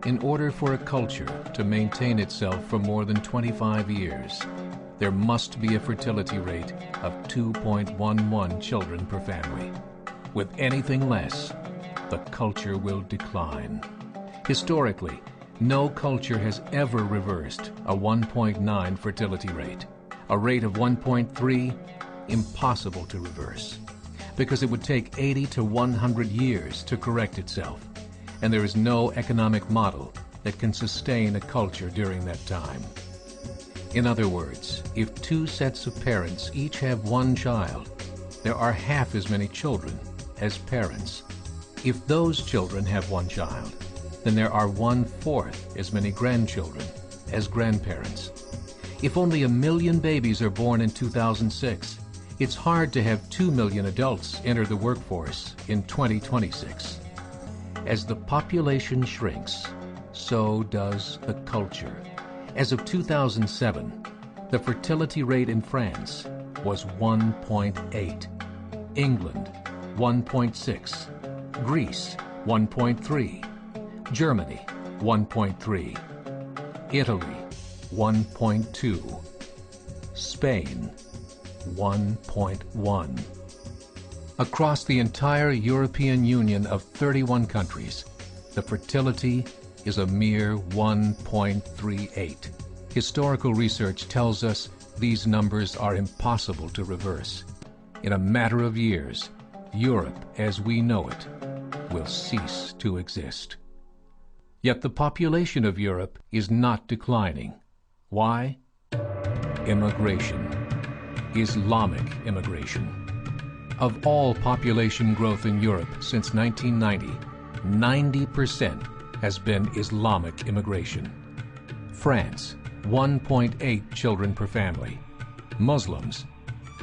In order for a culture to maintain itself for more than 25 years, there must be a fertility rate of 2.11 children per family. With anything less, the culture will decline. Historically, no culture has ever reversed a 1.9 fertility rate. A rate of 1.3, impossible to reverse, because it would take 80 to 100 years to correct itself, and there is no economic model that can sustain a culture during that time. In other words, if two sets of parents each have one child, there are half as many children as parents. If those children have one child, then there are 1/4 as many grandchildren as grandparents. If only 1 million babies are born in 2006, it's hard to have 2 million adults enter the workforce in 2026. As the population shrinks, so does the culture. As of 2007, the fertility rate in France was 1.8, England 1.6, Greece 1.3, Germany 1.3, Italy 1.2, Spain 1.1. Across the entire European Union of 31 countries, the fertility is a mere 1.38. Historical research tells us these numbers are impossible to reverse. In a matter of years, Europe as we know it will cease to exist. Yet the population of Europe is not declining. Why? Immigration. Islamic immigration. Of all population growth in Europe since 1990, 90% has been Islamic immigration. France, 1.8 children per family. Muslims,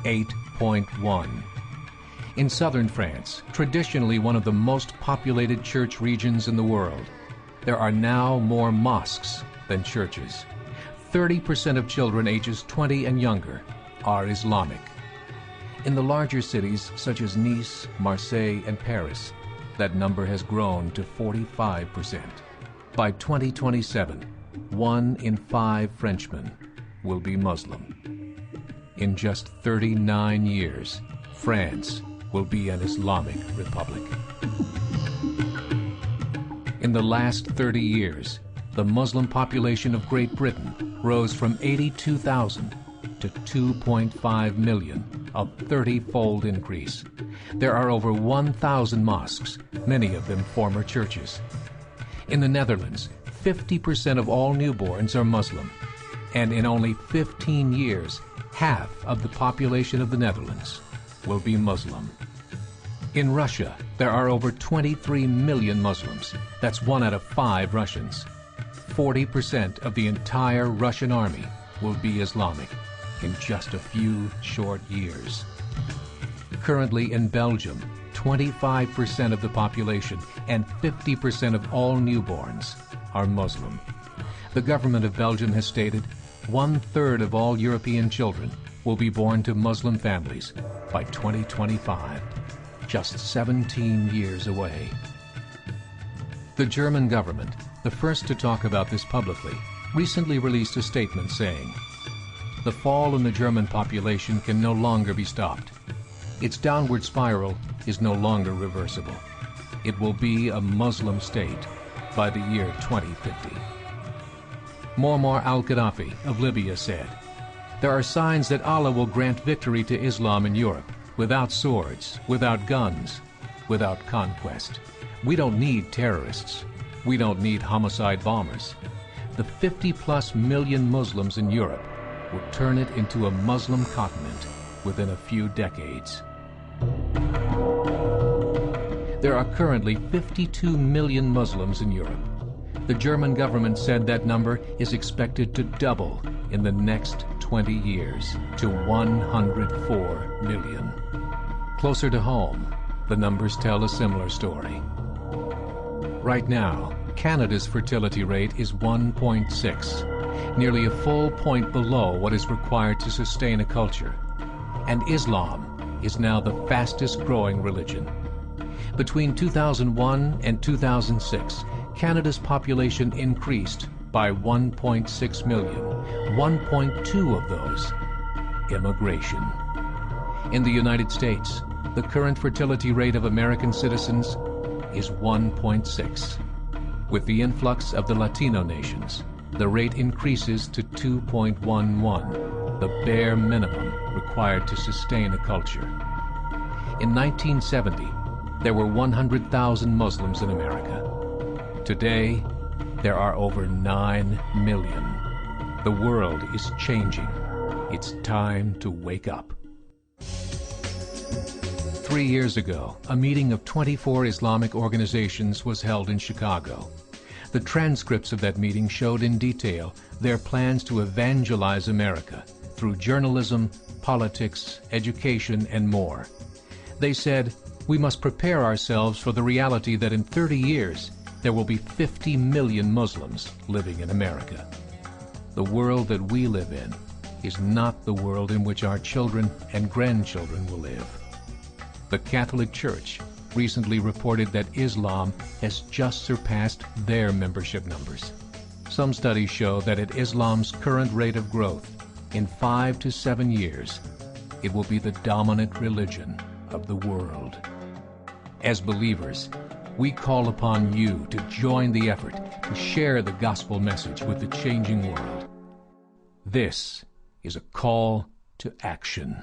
8.1. In southern France, traditionally one of the most populated church regions in the world, there are now more mosques than churches. 30% of children ages 20 and younger are Islamic. In the larger cities such as Nice, Marseille, and Paris, that number has grown to 45%. By 2027, 1 in 5 Frenchmen will be Muslim. In just 39 years, France will be an Islamic republic. In the last 30 years, the Muslim population of Great Britain rose from 82,000 to 2.5 million, a 30-fold increase. There are over 1,000 mosques, many of them former churches. In the Netherlands, 50% of all newborns are Muslim, and in only 15 years, half of the population of the Netherlands will be Muslim. In Russia, there are over 23 million Muslims. That's 1 out of 5 Russians. 40% of the entire Russian army will be Islamic in just a few short years. Currently in Belgium, 25% of the population and 50% of all newborns are Muslim. The government of Belgium has stated 1/3 of all European children will be born to Muslim families by 2025, just 17 years away. The German government, the first to talk about this publicly, recently released a statement saying, "The fall in the German population can no longer be stopped. Its downward spiral is no longer reversible. It will be a Muslim state by the year 2050. Muammar al-Gaddafi of Libya said, "There are signs that Allah will grant victory to Islam in Europe, without swords, without guns, without conquest. We don't need terrorists. We don't need homicide bombers. The 50+ million Muslims in Europe will turn it into a Muslim continent within a few decades." There are currently 52 million Muslims in Europe. The German government said that number is expected to double in the next 20 years to 104 million. Closer to home, the numbers tell a similar story. Right now, Canada's fertility rate is 1.6, nearly a full point below what is required to sustain a culture. And Islam is now the fastest growing religion. Between 2001 and 2006, Canada's population increased by 1.6 million, 1.2 of those immigration. In the United States, the current fertility rate of American citizens is 1.6. With the influx of the Latino nations, the rate increases to 2.11, the bare minimum required to sustain a culture. In 1970, there were 100,000 Muslims in America. Today, there are over 9 million. The world is changing. It's time to wake up. 3 years ago, a meeting of 24 Islamic organizations was held in Chicago. The transcripts of that meeting showed in detail their plans to evangelize America through journalism, politics, education, and more. They said, we must prepare ourselves for the reality that in 30 years, there will be 50 million Muslims living in America. The world that we live in is not the world in which our children and grandchildren will live. The Catholic Church recently reported that Islam has just surpassed their membership numbers. Some studies show that at Islam's current rate of growth, in 5 to 7 years, it will be the dominant religion of the world. As believers, we call upon you to join the effort to share the gospel message with the changing world. This is a call to action.